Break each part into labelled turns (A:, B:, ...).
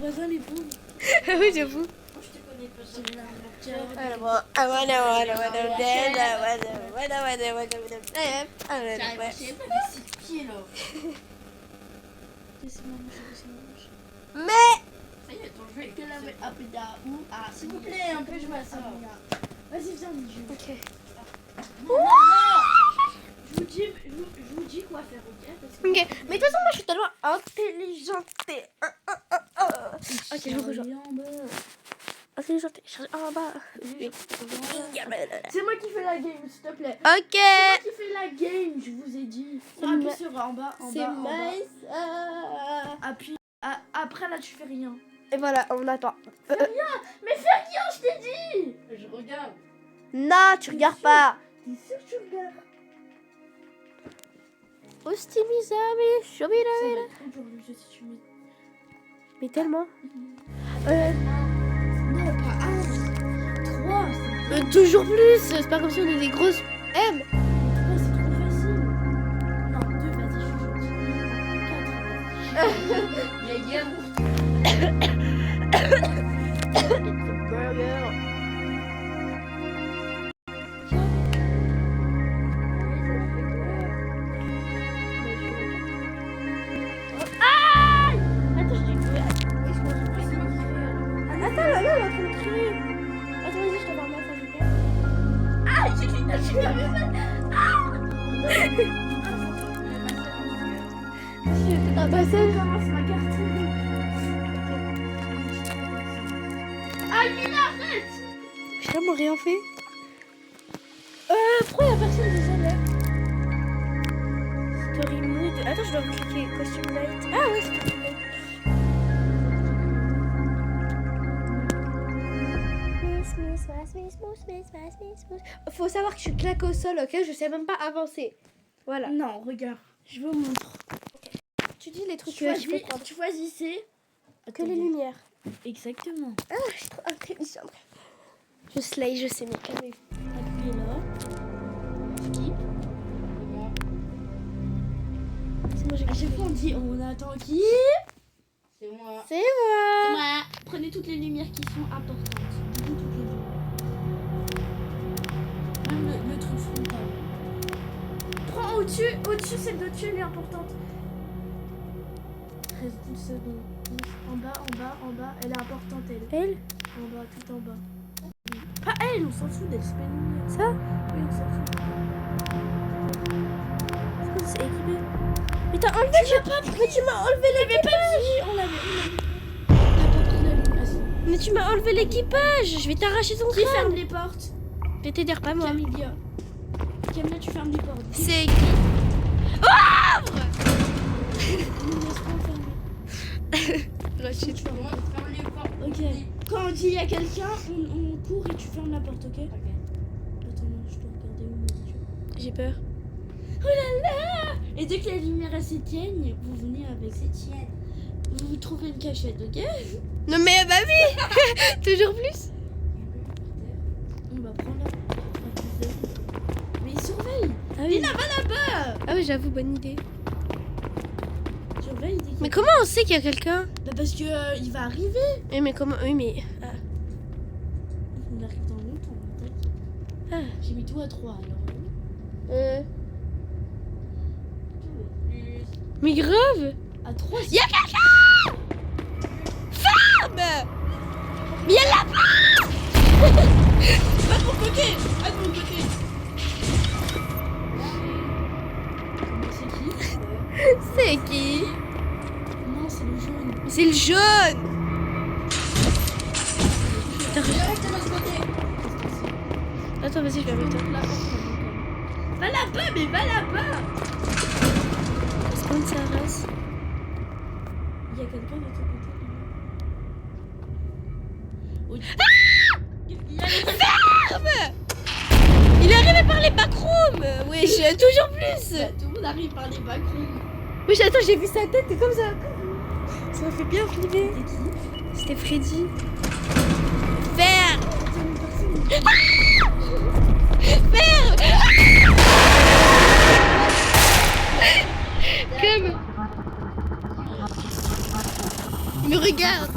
A: voisins les pauvres.
B: Oui, j'avoue.
A: Moi je te connais pas. J'ai pas les 6 pieds là. Laissez-moi manger, laissez-moi manger.
B: Mais
A: Ça y est, ton jeu est que la Ah, s'il vous plaît, un peu jouer à ça. Vas-y, viens, on y joue.
B: ok.
A: Non, non, non. Je vous dis quoi faire, ok? Parce que
B: Ok, mais de toute façon, moi je suis tellement intelligente. Ok, je vous rejoins. Intelligente, chargée en bas.
A: C'est moi qui fais la game, s'il te plaît.
B: Ok.
A: C'est moi qui fais la game, je vous ai dit.
B: C'est
A: Appuie
B: ma-
A: sur en bas, en
B: C'est
A: bas, en bas.
B: nice.
A: Appuie. Après là, tu fais rien.
B: Et voilà, on attend.
A: Mais fais rien, je t'ai dit. Je regarde.
B: Non, tu regardes pas.
A: T'es sûr que tu regardes?
B: Ostimizami,
A: Ça
B: shobira.
A: va être trop dur le jeu si tu mets.
B: Mais tellement.
A: Non, pas 1, 3.
B: Toujours plus. C'est pas comme si on est des grosses M.
A: 3, c'est trop facile. Non, 2, vas-y, je suis gentille. 4. Il y a yaourt.
B: Burger. Attends, je dis quoi? Attends, là, elle est en train de crier. Attends, vas-y, je te parle ça, ok?
A: Ah, j'ai cru que tu l'avais fait.
B: Ah, bah, ça.
A: Commence ma carte. Ah, il arrête.
B: J'ai vraiment rien fait. Pourquoi y'a personne déjà là? Story mood. Attends, je dois cliquer costume light. Ah ouais, c'est costume light. Faut savoir que je suis claquée au sol, ok? Je sais même pas avancer. Voilà.
A: Non, regarde, je vous montre.
B: Tu dis les trucs qu'il faut prendre.
A: Choisissez.
B: Que les lumières.
A: Exactement.
B: Ah, je suis trop intelligente. Je slay, je sais, mais calmez-vous.
A: Appuyez là. Skip.
B: C'est moi, j'ai
A: À chaque fois, on dit on attend qui? C'est moi.
B: C'est moi.
A: Moi. Prenez toutes les lumières qui sont importantes. Du coup, toutes les lumières. Même le truc frontal. Prends au-dessus. Au-dessus, celle d'au-dessus, elle est importante. 13 secondes. En bas, en bas, en bas. Elle est importante, elle.
B: Elle?
A: En bas, tout en bas. Pas elle, on s'en fout d'elle, c'est pas une lumière.
B: Ça?
A: Oui, on s'en fout.
B: C'est quoi, c'est équipé? Mais t'as enlevé Mais tu m'as enlevé l'équipage.
A: On l'avait. T'as pas pris la lumière.
B: Mais tu m'as enlevé l'équipage. Je vais t'arracher ton
A: Qui
B: crâne.
A: ferme les portes?
B: Je vais t'aider, pas moi.
A: Camilla. Camilla, tu fermes les portes.
B: C'est qui?
A: Ne laisse pas enfermer.
B: Rachid.
A: Tu fermes les portes. Ok. Quand on dit il y a quelqu'un, on court et tu fermes la porte, ok? Ok. Attends, non, je dois regarder où mon Dieu.
B: J'ai peur.
A: Oh là là! Et dès que la lumière elle s'éteigne, vous venez avec cette chienne. Vous trouvez une cachette, ok?
B: Non mais bah oui. Toujours plus.
A: On va prendre la. Mais il surveille!
B: Ah oui.
A: Il va là-bas!
B: Ah oui, j'avoue, bonne idée.
A: Surveille dès qu'il.
B: Mais comment on sait qu'il y a quelqu'un?
A: Bah parce que il va arriver!
B: Oui, mais comment? Oui, mais.
A: On arrive dans longtemps, t'inquiète.
B: Ah.
A: J'ai mis tout à 3 alors.
B: Mais grave.
A: À 3,
B: Il y a quelqu'un. Femme. Mais il y a la
A: Pas de mon côté! Pas de mon côté! C'est qui?
B: C'est qui?
A: Non, c'est le jaune.
B: C'est le jaune.
A: Il reste de l'autre côté!
B: Attends, vas-y, je vais avec toi.
A: Va là-bas, mais va là-bas!
B: Spawn sa race.
A: Il y a quelqu'un de l'autre côté. Oui. Qu'est-ce qu'il y a?
B: Ferme. Il est arrivé par les backrooms. Wesh, toujours plus.
A: Bah, tout le monde arrive par les backrooms.
B: Wesh, attends, j'ai vu sa tête, c'est comme ça. Ça m'a fait bien flipper.
A: C'était qui?
B: C'était Freddy. Ferme. Ferme. Comme. Il me regarde.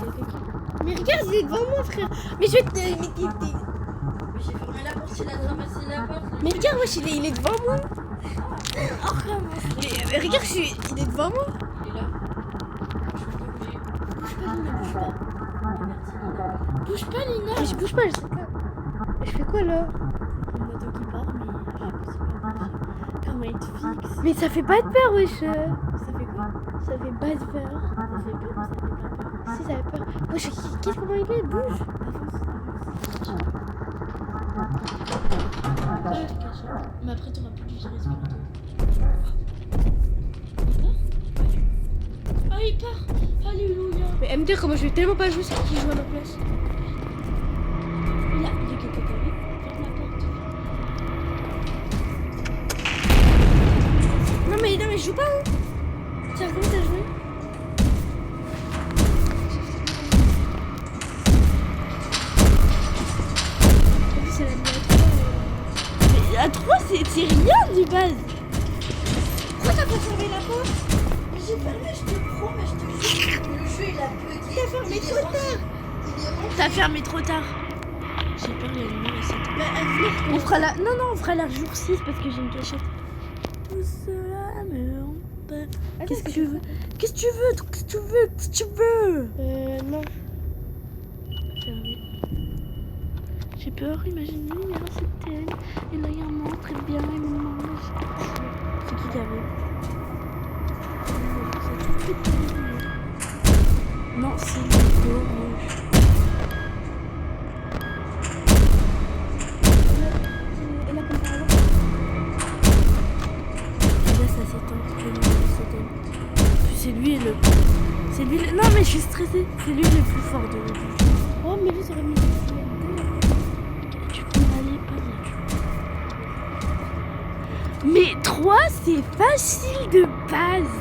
A: quelqu'un qui.
B: Mais regarde, il est devant moi, frère. Mais je vais te.
C: Mais j'ai fermé la porte, il a ramassé la porte.
B: Mais regarde, wesh, il est devant moi.
A: Oh, vraiment.
B: Mais regarde, il est devant moi.
C: Il est là.
A: Bouge pas, Lina, bouge pas. Bouge pas, Lina.
B: Mais je bouge pas, je sais pas. Je fais quoi là?
A: Le moto qui part, mais je sais pas. Comment il te fixe?
B: Mais ça fait pas de peur, wesh.
A: Ça fait quoi?
B: Ça fait pas de peur.
A: Ça fait peur ou ça fait pas peur?
B: Si, ça fait peur. Wesh, qu'est-ce comment il est? Bouge.
A: Avance. Je te cache. Mais après, t'auras plus du respirateur. Il part? Ah, il part! Alléluia!
B: Mais MD, comment je vais tellement pas jouer, c'est qui joue à ma place?
A: Il y a quelqu'un qui arrive. Ferme la porte.
B: Non, mais je joue pas, hein. Tiens, comment t'as joué? C'est la
A: Mais à 3, c'est rien du base!
B: Pourquoi t'as pas fermé la porte?
C: Mais j'ai fermé, je te promets, je te jure. Le jeu il a bugué.
B: T'as fermé trop tard.
C: Il est rentré.
A: T'as fermé trop tard! J'ai peur, la lumière est s'éteint.
B: Bah,
A: On fera la. Non, on fera la jour 6 parce que j'ai une cachette. Tout cela me rend. Qu'est-ce que tu veux? Qu'est-ce que tu veux? Qu'est-ce que tu veux? Qu'est-ce que tu veux?
B: non.
A: Fermé. J'ai peur, imagine lui, il y a un septaine. Et là, il y a un monstre, très bien, il me mange. C'est qui arrive? C'est tout de suite terminé. Non, c'est le rouge.
B: Et là, comme par hasard.
A: Et là, ça s'éteint. Je vais me s'éteindre. Puis c'est lui le. C'est lui le. Non, mais je suis stressée. C'est lui le plus fort de nous.
B: Oh, mais lui, ça aurait mis.
A: Tu peux aller par là. Mais 3, c'est facile de base.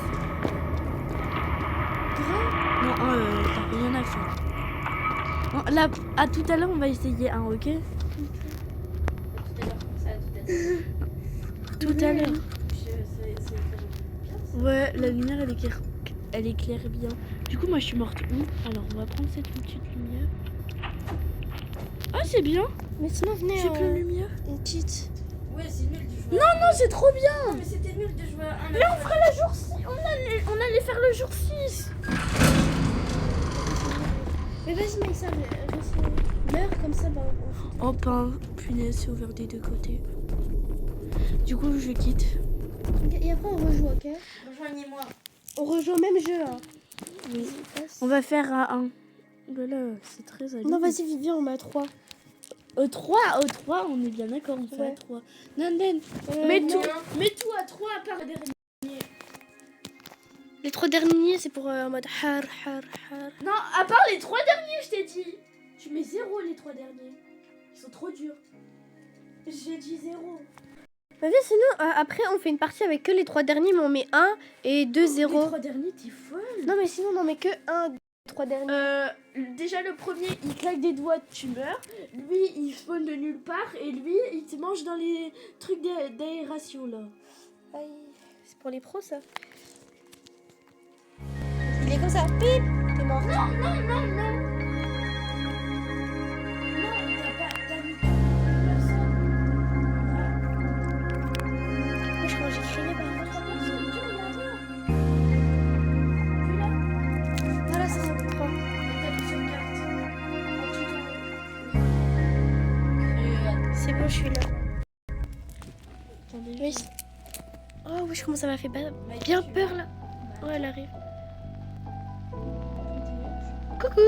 A: Non, t'as rien à faire. Bon, là, à tout à l'heure, on va essayer un, ok?
C: Tout à l'heure, comme ça, tout à l'heure.
A: Tout à l'heure.
C: C'est
A: Ouais, la lumière, elle éclaire bien. Du coup, moi, je suis morte où? Alors, on va prendre cette petite lumière. Ah, c'est bien.
B: Mais sinon, venez.
A: J'ai plein de lumière.
B: Une petite.
C: Ouais, c'est nul de jouer.
A: Non, c'est trop bien.
C: Non, mais c'était nul de jouer à un.
A: Mais on fera le jour 6. On allait faire le jour 6.
B: Mais vas-y, Maïssa, reste l'heure comme ça, bah, on fait.
A: Oh, pain. Punaise, c'est ouvert des deux côtés. Du coup, je quitte.
B: Et après, on rejoue, ok?
C: Rejoignez-moi.
B: On rejoue au même jeu, hein.
A: Oui. On va faire à 1. Voilà, c'est très agréable.
B: Non, vas-y, viens, on met à 3.
A: 3, on est bien d'accord, on fait à
B: Ouais.
A: 3. Non, mets tout à 3 à part le dernier.
B: Les 3 derniers, c'est pour en mode har.
A: Non, à part les 3 derniers, je t'ai dit. Tu mets 0 les 3 derniers. Ils sont trop durs. J'ai dit 0.
B: Bah, viens, sinon, après, on fait une partie avec que les 3 derniers, mais on met 1 et 2, 0.
A: Les 3 derniers, t'es folle.
B: Non, mais sinon, on en met que 1, 3 derniers.
A: Déjà le premier, il claque des doigts, tu meurs. Lui, il spawn de nulle part. Et lui, il te mange dans les trucs d'aération là.
B: Aïe, c'est pour les pros, ça. Il est comme ça, pip, t'es mort.
A: Non, non, t'as mis personne.
B: Moi, je crois que j'ai crié par contre. Voilà, c'est ça, 3. C'est bon, je suis là. Oui. Oh, oui, comment ça m'a fait bien peur là. Oh, elle arrive. Coucou.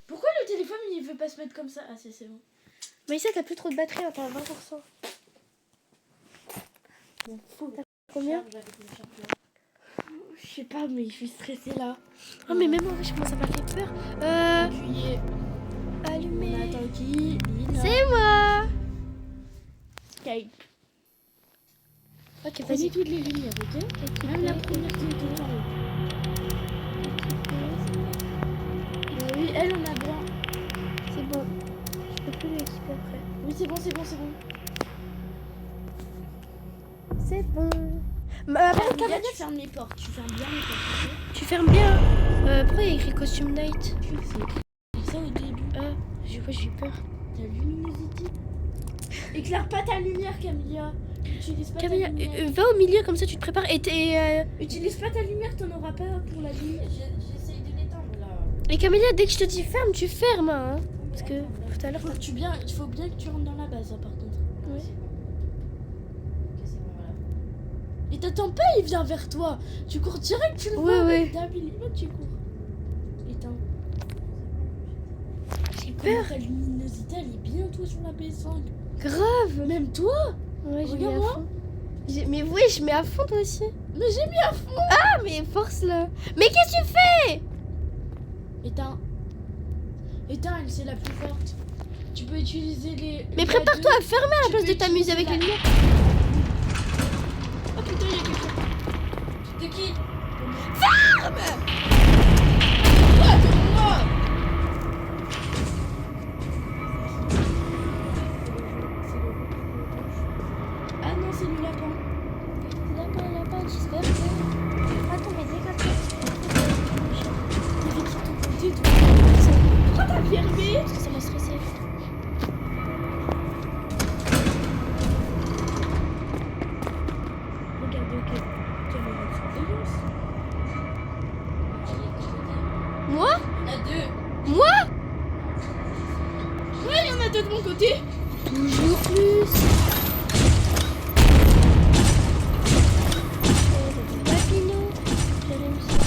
A: Pourquoi le téléphone il veut pas se mettre comme ça? Ah c'est bon.
B: Maïssa, t'as plus trop de batterie, hein, t'as 20%.
A: Bon, faut
B: Combien?
A: Je sais pas, mais je suis stressée là.
B: Oh, mais même moi, comment ça m'a fait peur.
A: Appuyez. On
B: Allumé.
A: attend qui? Lina.
B: C'est moi.
A: Skype.
B: Ok,
A: Prenez
B: vas-y.
A: toutes les lumières, ok? Même la première qui était en haut. Oui, elle on a bien.
B: C'est bon. Je peux plus l'équiper après.
A: Oui, c'est bon.
B: C'est bon. Après,
A: Regarde, tu fermes les portes. Tu fermes bien les portes, ok?
B: tu fermes bien. Pourquoi il y a écrit costume night?
A: C'est ça au début.
B: J'ai peur.
A: Ta luminosité. Éclaire pas ta lumière, Camilla. Utilise pas
B: Camilla,
A: ta lumière.
B: va au milieu, comme ça tu te prépares et t'es...
A: Utilise pas ta lumière, t'en auras pas pour la lumière. J'essaye de l'éteindre là.
B: Et Camilla, dès que je te dis ferme, tu fermes, hein. Parce que tout à l'heure...
A: Il faut bien que tu rentres dans la base, hein, par contre.
B: Ouais.
A: Et t'attends pas, il vient vers toi. Tu cours direct, tu le
B: Ouais,
A: vois.
B: ouais.
A: D'un millimètre, tu cours. Éteins.
B: J'ai
A: Comment ta luminosité, elle est bien, toi, sur la PS5.
B: Grave.
A: Même toi.
B: Ouais, j'ai mis à
A: Regarde-moi.
B: fond. Mais oui, je mets à fond toi aussi.
A: Mais j'ai mis à fond.
B: Ah, mais force là. Mais qu'est-ce que tu fais?
A: Éteins. Éteins, c'est la plus forte. Tu peux utiliser les...
B: Mais prépare-toi à fermer à la
A: Tu
B: place
A: peux
B: de t'amuser avec les
A: utiliser
B: lumières.
A: Oh putain, il y a quelqu'un.
C: De qui?
B: Ferme.
C: Quoi? De moi?
A: Ah non, c'est le lapin.
B: Lapin, j'espère que... Attends, mais dégage.
A: Il fait qui ton côté, toi? Pourquoi t'as fermé?
B: Parce que ça m'a stressé.
A: Regardez, ok. Caméra de surveillance.
B: Moi?
C: Il y en a deux.
B: Moi?
A: Ouais, il y en a deux de mon côté.
B: Toujours plus. Lapino. J'ai réussi.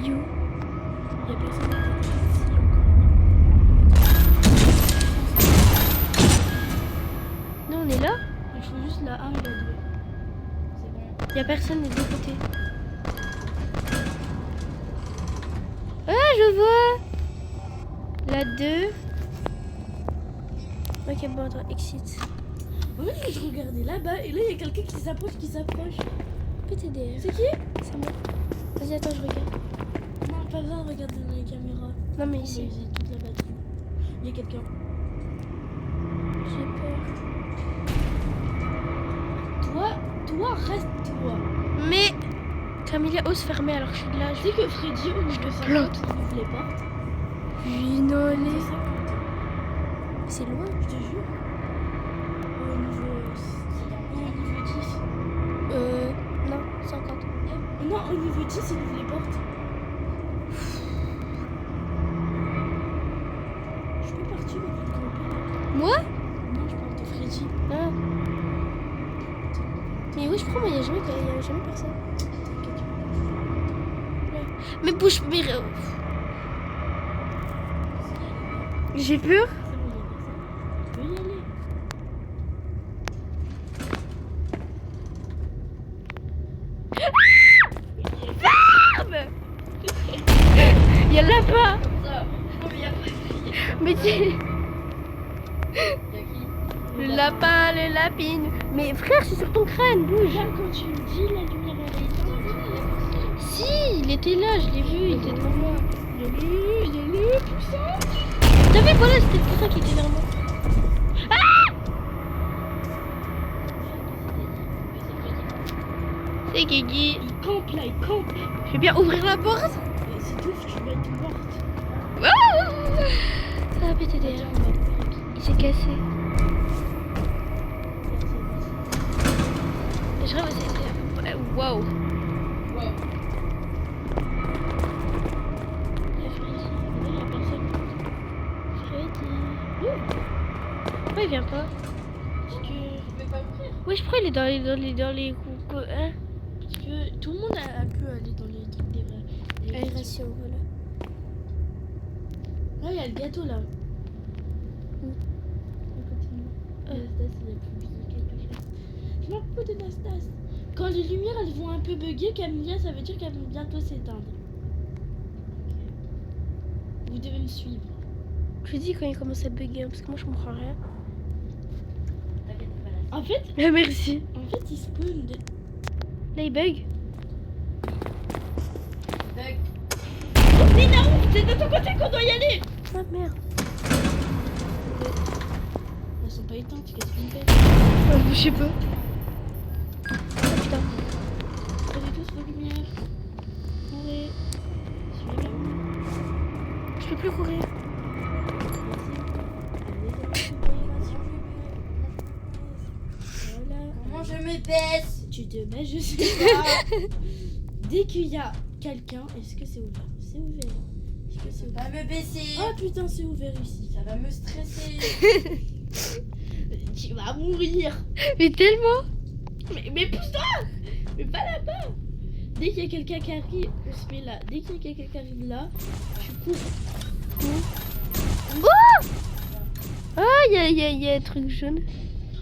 B: You.
A: Il y a personne à côté.
B: Nous on est là.
A: Il faut juste la 1 et la 2.
C: C'est bon.
B: Y a personne des deux côtés. Ah, je vois. La 2. Ok, bon, attends, exit.
A: Ouais, je regardais là-bas et là, il y a quelqu'un qui s'approche,
B: PTDR.
A: C'est qui?
B: C'est moi. Vas-y, attends, je regarde.
A: Non, pas besoin de regarder dans les caméras.
B: Non, mais
A: On va
B: ici.
A: user toute la batterie. Il y a quelqu'un.
B: J'ai peur.
A: Toi, reste-toi.
B: Mais Camilla ose fermer alors que je suis de là.
A: Tu sais que Freddy, au niveau 50, il ouvre les portes.
B: Non,
A: C'est 50.
B: c'est loin.
A: Je te jure. Au niveau 10.
B: Non, 50.
A: Non, au niveau 10, il ouvre les portes. Je peux partir au bout de camper.
B: Moi?
A: Non, je parle de Freddy.
B: Ah. Mais oui, je prends, mais il n'y a jamais personne. Mais bouge, mais... J'ai peur.
A: C'est bon, il y a personne. Tu peux y aller.
B: Il y a le lapin.
C: Comme ça. Oh, mais il y a pas de fille.
B: Mais tu...
C: Il y a qui?
B: Le lapin, le lapine. Mais frère, je suis sur ton crâne, bouge.
A: Là, quand tu me dis la lumière elle est éteinte,
B: Si, il était là, je l'ai vu, il était devant moi.
A: il est là, puissant.
B: T'as vu, voilà, c'était pour ça qu'il était vers moi. C'est Guigui.
A: Il campe là, il campe.
B: Je vais bien ouvrir la porte.
A: Et si tu ouvres, tu vas être morte.
B: Ça va péter
A: Tiens,
B: derrière.
A: on va faire qui?
B: Il s'est cassé. Je rêve aussi. Waouh.
C: Wow.
A: Il y a Freddy. Là, il y a personne.
B: Freddy. Pourquoi il vient pas?
A: Parce que...
C: Je vais pas l'ouvrir.
B: Oui, je crois qu'il est dans les coups. Hein?
A: Parce que tout le monde a pu aller dans les trucs des vrais.
B: Aération, voilà.
A: Là, il y a le gâteau là.
B: Où?
A: À côté de nous. Nastas, il a publié quelque chose. Je m'en fous de Nastas. Quand les lumières elles vont un peu bugger, Camilla, ça veut dire qu'elles vont bientôt s'éteindre. Vous devez me suivre.
B: Je lui dis quand il commence à bugger, hein, parce que moi je comprends rien.
C: T'inquiète pas là.
A: En fait,
B: Merci.
A: il spawn de...
B: Là il bug.
C: Bug.
A: Mais non, c'est de ton côté qu'on doit y aller.
B: Ah merde.
A: Elles sont pas éteintes, qu'est-ce qu'on fait?
B: Je sais pas. Oh putain.
A: Prenez tous vos lumières. Ouais. Je peux plus courir.
C: Voilà. Comment je me baisse?
A: Tu te mets, je sais pas. Dès qu'il y a quelqu'un, est-ce que c'est ouvert? C'est ouvert. Est-ce que
C: Je
A: c'est
C: peux
A: ouvert?
C: pas me baisser.
A: Oh putain, c'est ouvert ici.
C: Ça va me stresser.
A: Tu vas mourir.
B: Mais tellement.
A: Mais pousse-toi. Mais pas là-bas. Dès qu'il y a quelqu'un qui arrive, on se met là. Dès qu'il y a quelqu'un qui arrive là, tu cours.
B: Ah, il y a un truc jaune.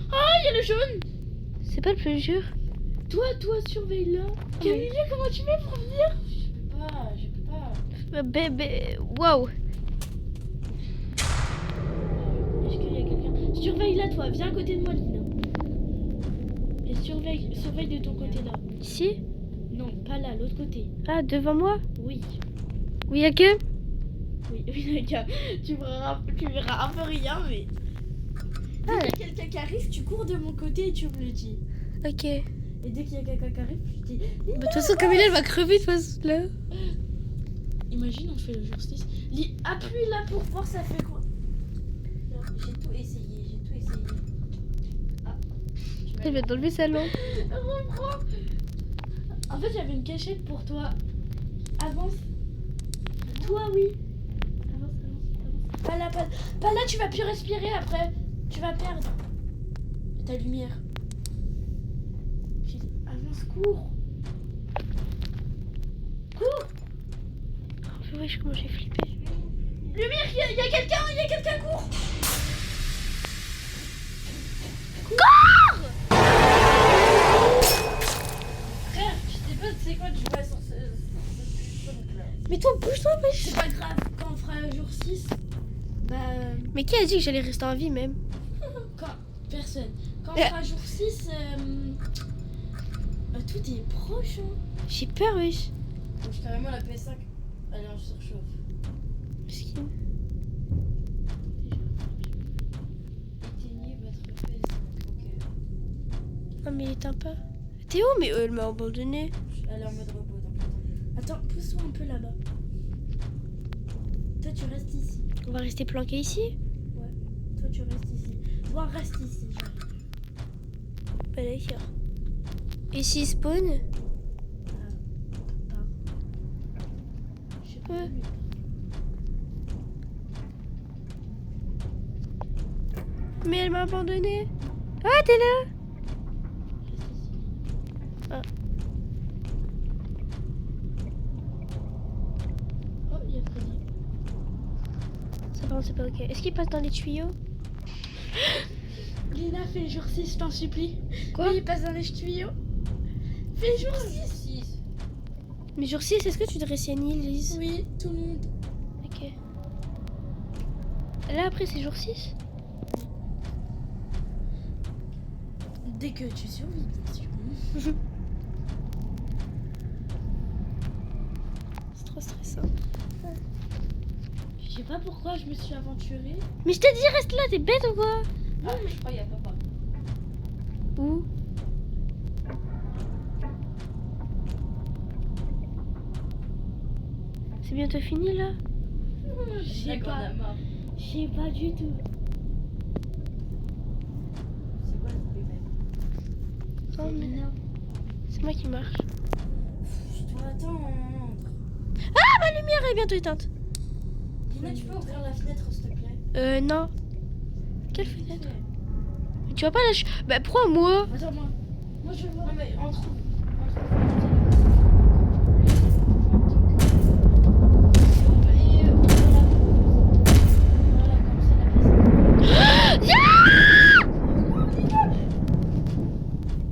A: Ah, il y a le jaune.
B: C'est pas le plus dur.
A: Toi, surveille là. Camille, comment tu fais pour venir?
C: Je peux pas.
B: Bébé, waouh.
A: Est-ce qu'il y a quelqu'un? Surveille là, toi. Viens à côté de moi, Lina. Et surveille de ton côté là.
B: Ici?
A: Non, pas là, l'autre côté.
B: Ah, devant moi?
A: Oui.
B: Oui, y'a que?
A: Oui, regarde. Tu verras un peu rien, mais. Dès qu'il y a quelqu'un qui arrive, tu cours de mon côté et tu me le dis.
B: Ok.
A: Et dès qu'il y a quelqu'un qui arrive, je dis.
B: Bah, de toute façon, Camilla, elle va crever de toute façon là.
A: Imagine, on fait le jour 6. Appuie là pour voir ça fait quoi.
C: J'ai tout essayé. Ah.
B: Elle va t'enlever sa lampe.
A: Reprends. En fait, j'avais une cachette pour toi. Avance. Toi, oui. Avance. Pas là, tu vas plus respirer après. Tu vas perdre ta lumière. J'ai dit, avance, cours. Cours.
B: Oh, wesh, comment j'ai flippé.
A: Lumière, il y a quelqu'un, cours.
C: Frère, je sais pas c'est quoi de jouer sur ce truc là.
B: Mais toi, bouge-toi, wesh.
A: C'est pas grave, quand on fera le jour 6, bah.
B: Mais qui a dit que j'allais rester en vie même?
A: Personne. Quand on fera jour 6, bah, tout est proche. Hein.
B: J'ai peur, wesh.
C: Donc carrément la PS5, allez on surchauffe.
B: Mesquine.
C: Éteignez votre PS5, ok.
B: Oh, mais il éteint pas. Théo, mais elle m'a abandonné.
C: Elle est en mode repos, donc attendez.
A: Attends, pousse-toi un peu là-bas. Toi, tu restes ici.
B: On va rester planqué ici?
A: Toi, tu restes ici. Toi, reste ici.
B: Bah, d'accord. Et s'il spawn?
A: Je sais pas.
B: Ouais. Mais elle m'a abandonné. Ah, t'es là? Ah.
A: Oh, il y a Freddy.
B: Ça va, c'est pas ok. Est-ce qu'il passe dans les tuyaux?
A: Lina, fais le jour 6, je t'en supplie.
B: Quoi?
A: Oui, il passe dans les tuyaux. Fais le jour 6.
B: Mais jour 6, est-ce que tu devrais signer, Lise?
A: Oui, tout le monde.
B: Ok. Là, après, c'est jour 6?
A: Dès que tu survis, bien sûr.
B: C'est trop stressant.
A: Je sais pas pourquoi je me suis aventurée.
B: Mais je t'ai dit, reste là, t'es bête ou quoi?
C: Ah, je crois qu'il y a papa.
B: Où? C'est bientôt fini là?
A: Je sais
C: D'accord,
A: pas.
C: on a marre.
A: Je sais pas du tout.
C: C'est quoi le bruit même?
B: Oh, mais non. C'est moi qui marche.
C: Je dois attendre.
B: Ah, ma lumière est bientôt éteinte.
C: Lina, tu peux ouvrir la fenêtre s'il te plaît?
B: Non. Quelle fenêtre? Tu vois pas là? Bah, prends-moi.
A: Attends, moi je vois.
C: Non mais entre.
A: Il y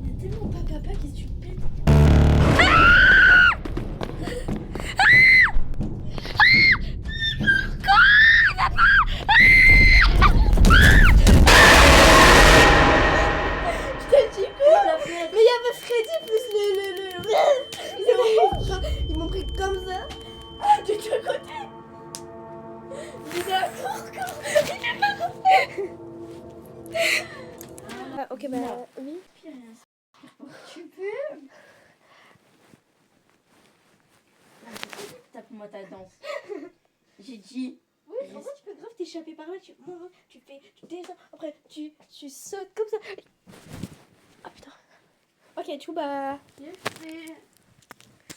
A: a tellement pas papa, qu'est-ce que tu pètes?
C: Mais il y avait Freddy plus Ils m'ont pris comme ça.
A: Ah, de quel côté?
B: Ok, bah oui.
C: Tu peux. Tape-moi ta danse. J'ai dit.
B: Oui, en vrai, tu peux grave t'échapper par là. Tu descends, après tu sautes comme ça. Ah putain. Ok, du coup, bah.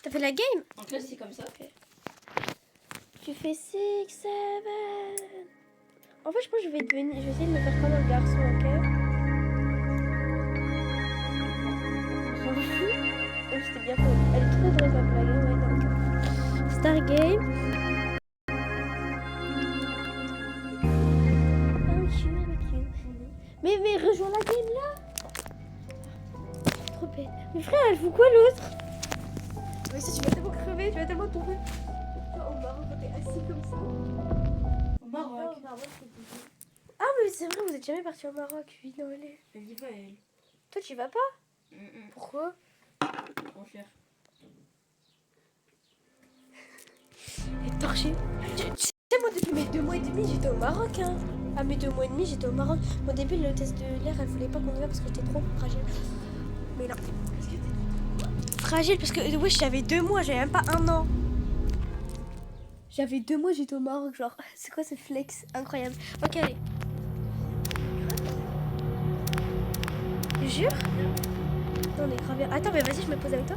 B: T'as fait la game?
C: En fait, c'est comme ça.
B: Tu fais 6, 7. En fait, je pense que je vais essayer de me faire comme un garçon, ok? On s'en fout. Oh, c'était bien fait. Elle est trop drôle, la blague. Ouais, donc. Stargame. Mais rejoins la game là. Trop bête. Mais frère, elle fout quoi l'autre? Mais ça, tu vas tellement crever, tu vas tellement tomber. Au Maroc, quand t'es assis comme ça.
C: Au Maroc.
B: Ah, mais c'est vrai, vous êtes jamais parti au Maroc. Oui, non, allez.
C: Elle y va, elle.
B: Toi, tu y vas pas? Pourquoi?
C: Trop cher.
B: Elle est torchée. Tu sais, moi, depuis mes 2 mois et demi, j'étais au Maroc, hein. À mes 2 mois et demi, j'étais au Maroc. Au début, le test de l'air, elle voulait pas qu'on y va parce que j'étais trop fragile. Mais non. Fragile parce que, ouais, j'avais 2 mois, j'avais même pas 1 an. J'avais 2 mois, j'étais au Maroc, genre, c'est quoi ce flex? Incroyable. Ok, allez. Tu jures? Non, on est grave bien. Attends, mais vas-y, je me pose avec toi.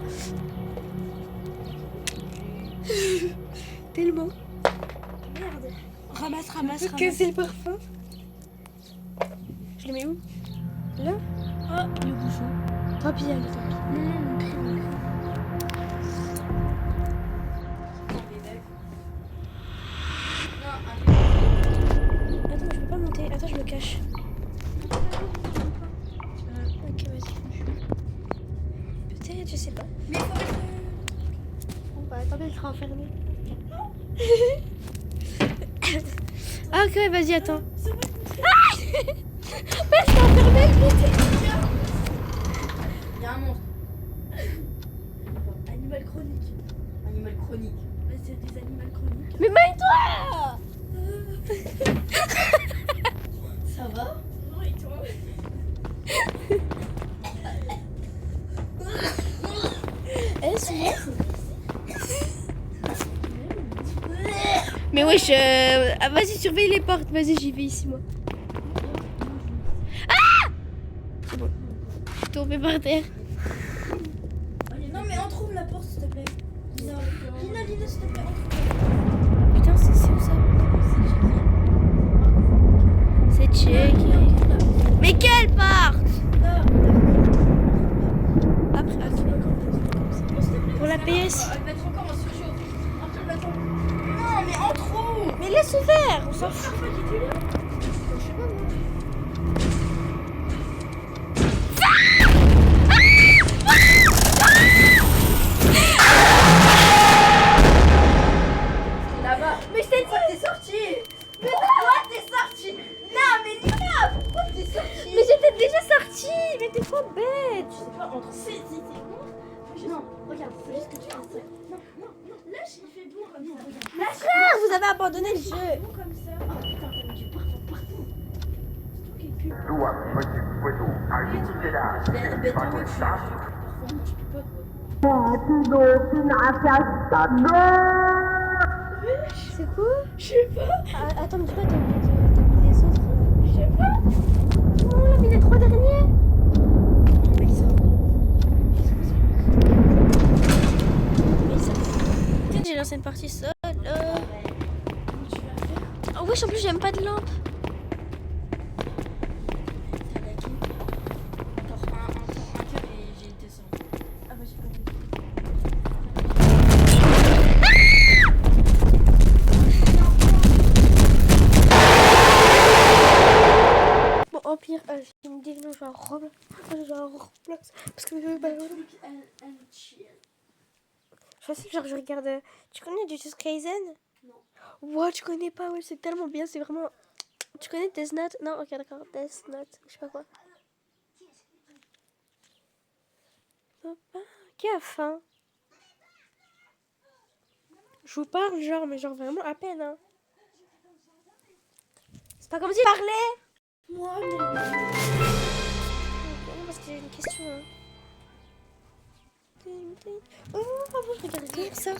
B: Tellement. Merde. Ramasse. Casser le parfum. Je le mets où? Là?
A: Oh, le bouchon.
B: Tant pis, allez, tant pis. Attends, je peux pas monter. Attends, je me cache. Ok, vas-y. Peut-être, je sais pas.
C: Mais faut mettre.
B: Bon, bah, attendez, elle sera enfermée. Ah, ok, vas-y, attends. Ah ouais, je suis enfermée, vite.
C: Il y a un monstre.
A: Animal chronique.
C: Animal chronique.
A: Bah, c'est des animaux chroniques.
B: Mais maille-toi.
C: Ça va?
A: Non, et toi?
B: Mais wesh, ah, vas-y, surveille les portes. Vas-y, j'y vais ici, moi. Ah! C'est bon. Je suis tombée par terre.
C: Non, mais entrouvre la porte, s'il te plaît. Lina, s'il te plaît, entrouvre.
B: Putain, c'est où ça? C'est check. Mais quelle porte? Après, pour la PS.
C: Elle va être encore en surchauffe. Après, elle va tomber. Non, mais entrouvre.
B: Mais laisse ouvert, on s'en fout.
C: Là-bas. Mais je t'ai dit que t'es sorti. Mais pourquoi t'es sorti? Non, mais Lina, pourquoi t'es sorti?
B: Mais j'étais déjà sortie. Mais t'es trop bête.
C: Je sais pas, entre ces idées. Non, regarde, faut juste que tu fasses ça. Non. Lâche, il fait bon comme ça. Lâche.
B: Frère, vous avez abandonné le jeu.
C: Bon comme ça. Oh putain, t'as mis du parfum partout. C'est toi qui es plus.
D: Dua mengikutu ayu tidak
C: Ben, tant mieux que je suis plus parfum, moi je peux pas quoi.
B: C'est quoi?
A: Je sais pas.
B: Ah, attends, mais dis pas, t'as mis les autres.
A: Je sais pas.
B: Oh, on a mis les 3 derniers.
C: Mais ça.
B: Peut-être j'ai lancé une partie seule.
C: Comment tu vas faire?
B: Oh, wesh, en plus, j'aime pas de lampe.
C: T'as laqué? Encore un quart et j'ai descendu.
A: Ah, bah, j'ai pas vu.
B: Bon, au pire, je me dis que non, je vais en Roblox. Je vais en Roblox. Parce que je sais, genre, je regarde. Tu connais Jujutsu Kaisen?
A: Non.
B: Wow, tu connais pas, ouais, c'est tellement bien, c'est vraiment. Tu connais Death Note? Non, ok, d'accord, Death Note, je sais pas quoi. Papa, qui a faim? Je vous parle, genre, mais genre vraiment à peine, hein. C'est pas comme si je parlais!
A: Moi, mais.
B: Ok, non, parce que j'ai une question, hein. Oh, bravo, je regarde rien ça.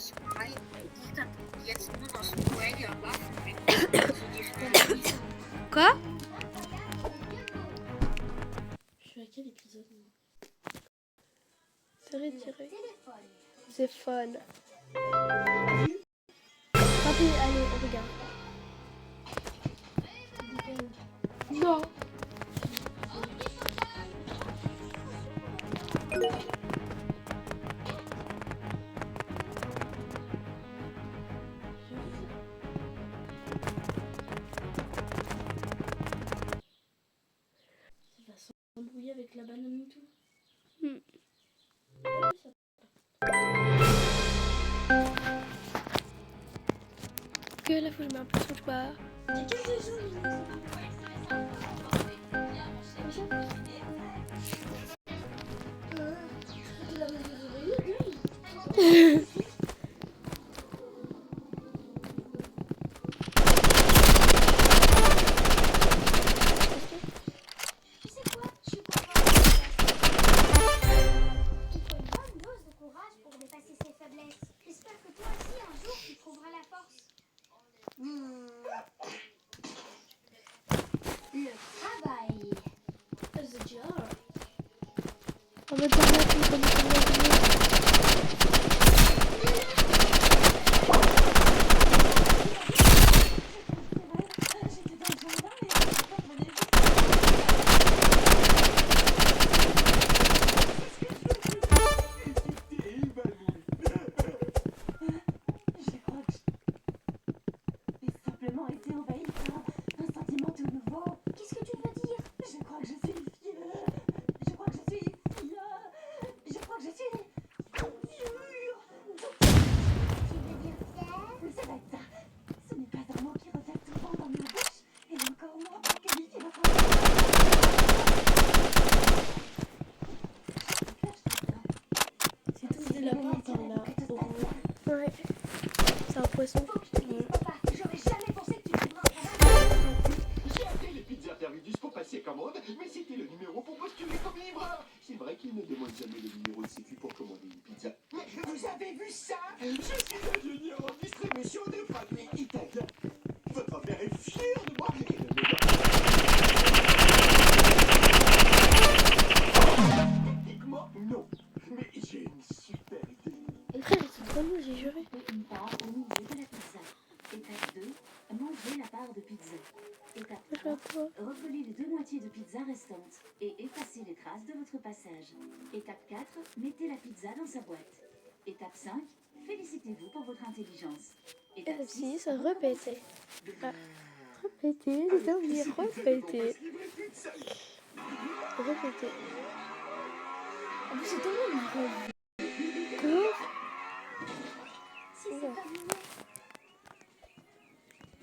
B: Quoi?
A: Je suis à quel épisode?
B: C'est retiré. C'est fun. Papi, allez, on regarde.
A: Non. Il va s'embrouiller avec la banane et tout.
B: Que là, faut que je mette un peu sur le toit. On va dire là qu'il faut nous
C: Simplement été envahi par un sentiment tout nouveau. Qu'est-ce que tu veux dire? Je crois que je suis fière. Je crois que je suis fière. Je crois que je suis sûre. Tu veux dire fière? Ça va être ça. Ce n'est pas un mot qui revient souvent dans ma bouche. Et encore moins pour qualifier votre
A: C'est tous des lapins par là.
B: Ouais. C'est un poisson.
C: J'aurais jamais pensé que tu trouverais un travail.
E: J'ai appelé les pizzas Terminus pour passer commande, mais c'était le numéro pour postuler comme livreur. C'est vrai qu'ils ne demandent jamais le numéro de sécu pour commander une pizza. Mais vous avez vu ça? Je suis ingénieur en distribution de produits italiens. Votre père est fier de moi et le meilleur. Techniquement, non. Mais j'ai une super idée.
B: Frère, ils sont trop nuls, j'ai juré.
C: Une part au milieu de la pizza. Étape 2, mangez la part de pizza. Étape
B: Je
C: 3,
B: vois quoi?
C: recollez les 2 moitiés de pizza restantes et effacez les traces de votre passage. Étape 4, mettez la pizza dans sa boîte. Étape 5, félicitez-vous pour votre intelligence. Étape 6,
B: Répétez. Ah. Répétez, les oublié, répétez. Répétez.
A: En plus, c'est tellement une rêve.
B: Quoi?
C: Si c'est pas mignon.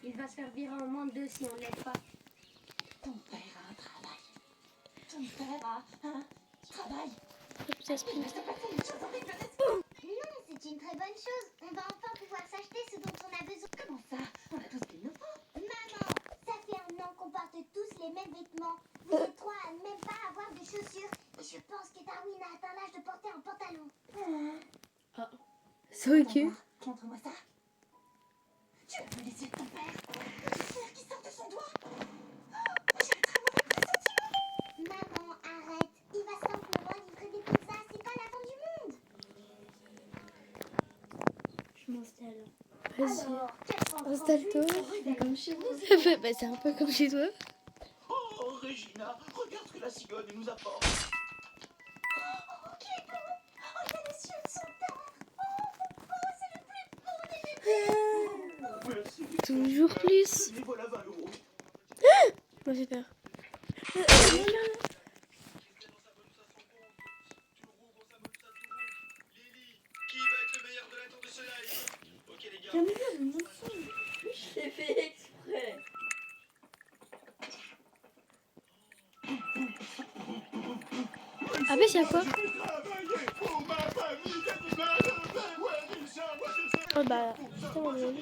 C: Il va se faire virer en moins de 2 si on ne l'aide pas. Ton père a un travail. Ton père a un travail.
B: Ça se
C: Il va se passer une chose horrible, n'est-ce pas?
F: Non, c'est une très bonne chose. On va enfin pouvoir s'acheter ce dont on a besoin.
C: Comment ça? On a tout ce qu'il nous faut.
F: Maman, ça fait un an qu'on porte tous les mêmes vêtements. Vous êtes trois à ne même pas avoir de chaussures. Je pense que Darwin a atteint l'âge de porter un pantalon.
B: C'est ok.
C: Montre-moi ça. Tu as vu les yeux de ton père? Le fer qui sort de son doigt. J'ai un très mauvais pressentiment.
F: Maman, arrête. Il va simplement livrer des pizzas. C'est pas la fin du monde.
A: Je m'installe.
B: Vas-y.
C: Alors,
B: Installe-toi.
A: C'est comme chez vous.
B: Bah, c'est un peu comme chez toi.
E: Oh, Regina, regarde ce que la cigogne nous apporte.
C: Oh, qui est beau. Oh, il a les yeux de son teint. Oh, c'est le plus beau des bébés.
E: Merci.
B: Toujours plus.
E: Et voilà 20 euros.
B: Moi, j'ai peur.
E: Qui va être le meilleur de la tour de soleil? Ok les gars.
A: Jamais vu un mensonge. Je l'ai fait exprès.
B: Ah, mais c'est à quoi?
E: Travailler pour ma famille d'animal. Ouais, Misha, moi je sais.
B: Oh, bah, c'est mon nom.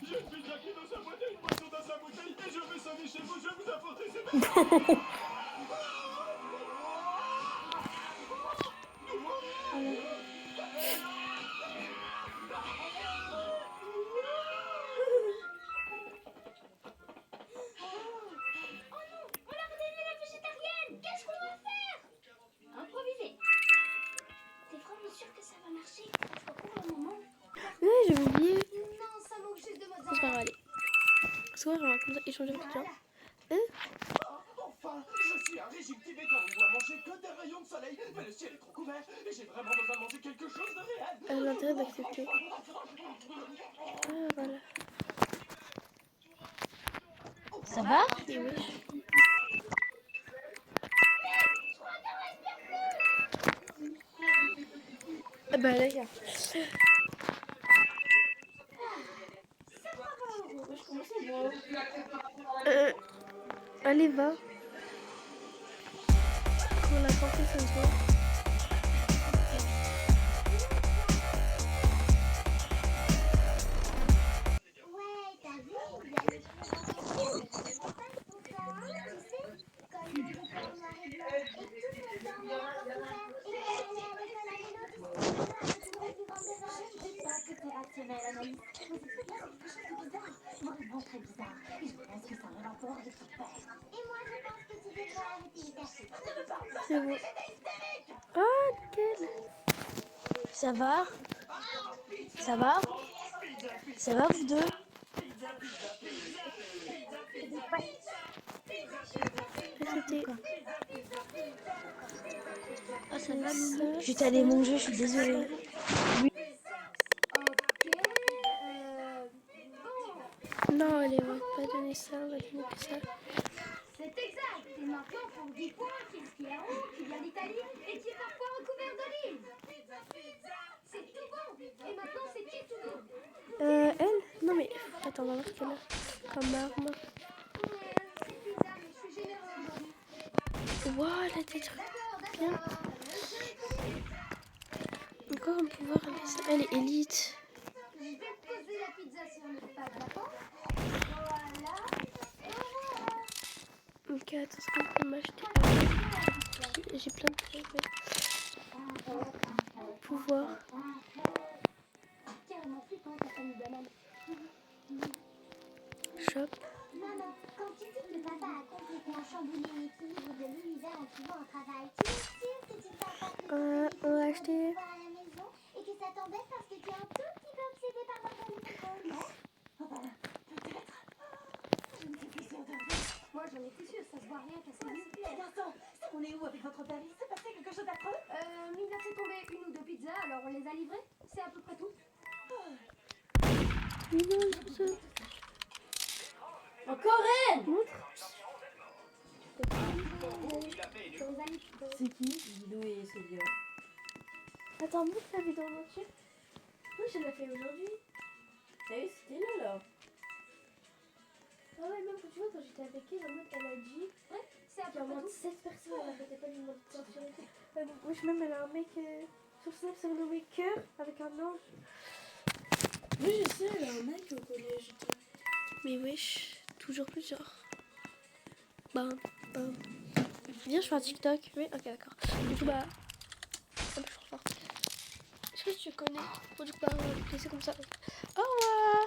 E: Je suis Jackie dans sa boîte et une boisson dans sa bouteille et je vais sonner chez vous, je vais vous apporter ces
B: oublié.
F: Non, ça manque juste de
B: C'est pas
F: mozzarella.
B: grave, allez. Ce soir, on va comme ça échanger avec les gens.
E: Enfin, je suis un régime tibétain où on doit manger que des rayons de soleil. Mais le ciel est trop couvert et j'ai vraiment besoin de manger quelque chose de réel.
B: L'intérêt d'accepter. Ah, voilà.
A: Ça va?
B: Et oui. Ah bah là, gars. Allez, va. Pour la santé, ça se voit.
F: Ouais, t'as vu, il y a le film. Tu sais, comme le repas en noir et blanc. Et tout le temps noir recouvert. Et quand on allait à l'école à vélo, tu sais, tu vois, avec une grande devant.
C: Je dis pas que t'es rationnel, Anaïs. Mais c'est qu'il y a quelque chose de bizarre. Vraiment très bizarre. Et je pense que ça a un rapport avec ton père.
F: Et moi, je pense que tu devrais arrêter les tâches.
B: C'est bon. Ah, nickel. Ça va? Ça va? Ça va, vous deux? C'était... Ah, ça va, ça. Je vais aller manger, je suis désolée. Non, allez, on va pas donner ça, on va donner que ça.
F: C'est exact. Et maintenant, pour 10 points, Fiero, qui vient d'Italie et qui est parfois recouvert d'olives. C'est tout bon. Et maintenant, c'est qui tout bon?
B: Elle? Non mais... Attends, on va voir ce qu'elle a comme arme.
F: C'est bizarre, mais je suis généreuse aujourd'hui.
B: Waouh, elle a des trucs bien. Encore un pouvoir, elle est élite.
F: Je vais poser la pizza sur le pas de la porte. Voilà. Et voilà.
B: Ok, attends, ce qu'on peut m'acheter. J'ai plein de trucs. Pouvoir.
F: Carrément flippant, ta famille banane.
B: Shop.
F: Maman, quand tu dis que papa a complètement chamboulé l'équilibre de l'univers en trouvant un travail, tu es sûre que tu ne vas pas te
B: On va acheter.
F: à la maison et que ça t'embête parce que tu es un tout petit peu obsédé par l'organisation, non?
C: Oh bah, peut-être. Je ne suis plus sûre de rien.
F: Moi j'en étais sûre, ça se voit rien qu'à ce
C: Eh bien, attends, on est où avec votre père? Il s'est passé quelque chose d'affreux?
F: il a fait tomber une ou deux pizzas, alors on les a livrées. C'est à peu près tout.
A: Encore elle!
G: C'est qui? Guido et Célia.
B: Attends, montre la vidéo en entier.
A: Oui, je l'ai fait aujourd'hui.
G: T'as vu, c'était là.
A: Ah ouais, même quand tu vois, quand j'étais avec elle, en mode, elle a dit
F: C'est à
A: qu'il y
F: peu
A: a moins
F: près
A: de
F: tout.
A: 7 personnes, elle arrêtait pas de lui demander de sortir.
B: Wesh, même elle a un mec sur Snap surnommé Cœur avec un ange.
A: Oui, je sais, elle a un mec au collège.
B: Mais wesh, toujours plus genre. Bam, bam. Viens, je fais un TikTok. Oui, ok, d'accord. Du coup, bah. Hop, je suis fort. Est-ce que tu connais? Bon, du coup, bah, on va laisser comme ça. Au revoir!